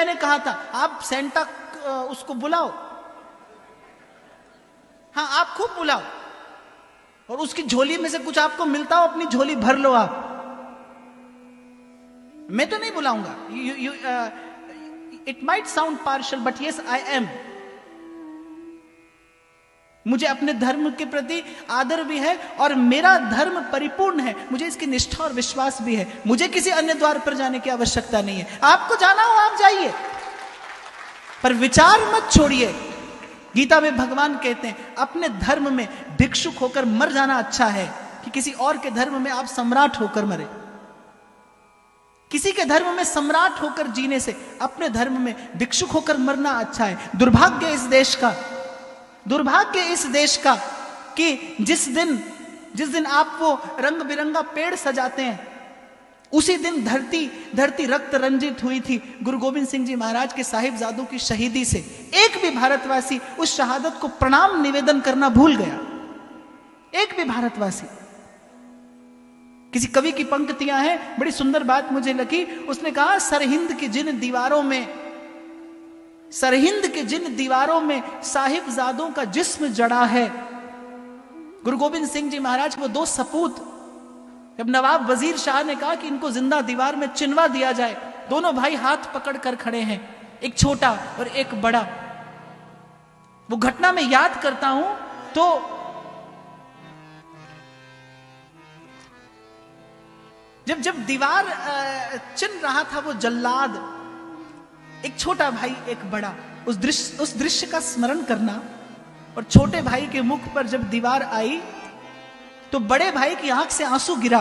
मैंने कहा था आप सेंटा उसको बुलाओ, हाँ आप खूब बुलाओ, और उसकी झोली में से कुछ आपको मिलता हो अपनी झोली भर लो आप। मैं तो नहीं बुलाऊंगा। It might sound partial but yes I am. मुझे अपने धर्म के प्रति आदर भी है और मेरा धर्म परिपूर्ण है, मुझे इसकी निष्ठा और विश्वास भी है। मुझे किसी अन्य द्वार पर जाने की आवश्यकता नहीं है। आपको जाना हो आप जाइए, पर विचार मत छोड़िए। गीता में भगवान कहते हैं अपने धर्म में भिक्षुक होकर मर जाना अच्छा है कि किसी और के धर्म में आप सम्राट होकर मरे। किसी के धर्म में सम्राट होकर जीने से अपने धर्म में भिक्षुक होकर मरना अच्छा है। दुर्भाग्य इस देश का, दुर्भाग्य इस देश का कि जिस दिन आप वो रंग बिरंगा पेड़ सजाते हैं उसी दिन धरती रक्त रंजित हुई थी गुरु गोविंद सिंह जी महाराज के साहिबजादों की शहीदी से। एक भी भारतवासी उस शहादत को प्रणाम निवेदन करना भूल गया, एक भी भारतवासी। किसी कवि की पंक्तियां हैं, बड़ी सुंदर बात मुझे लगी। उसने कहा सरहिंद की जिन दीवारों में साहिबजादों का जिस्म जड़ा है। गुरु गोविंद सिंह जी महाराज वो दो सपूत, जब नवाब वजीर शाह ने कहा कि इनको जिंदा दीवार में चिनवा दिया जाए, दोनों भाई हाथ पकड़ कर खड़े हैं, एक छोटा और एक बड़ा। वो घटना में याद करता हूं तो जब दीवार चिन रहा था वो जल्लाद, एक छोटा भाई एक बड़ा, उस दृश्य का स्मरण करना। और छोटे भाई के मुख पर जब दीवार आई तो बड़े भाई की आंख से आंसू गिरा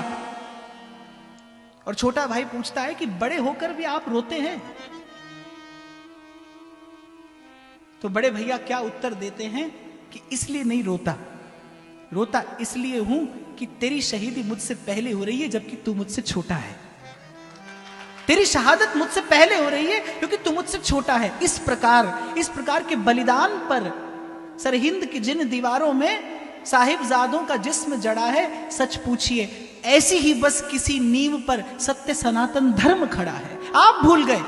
और छोटा भाई पूछता है कि बड़े होकर भी आप रोते हैं? तो बड़े भैया क्या उत्तर देते हैं कि इसलिए नहीं रोता इसलिए हूं कि तेरी शहीदी मुझसे पहले हो रही है जबकि तू मुझसे छोटा है। तेरी शहादत मुझसे पहले हो रही है क्योंकि तू मुझसे छोटा है। इस प्रकार के बलिदान पर सरहिंद की जिन दीवारों में साहिबजादों का जिस्म जड़ा है, सच पूछिए ऐसी ही बस किसी नींव पर सत्य सनातन धर्म खड़ा है। आप भूल गए।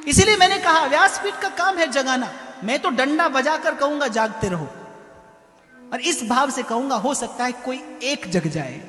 इसीलिए मैंने कहा व्यासपीठ का काम है जगाना। मैं तो डंडा बजाकर कहूंगा जागते रहो, और इस भाव से कहूंगा हो सकता है कोई एक जग जाए।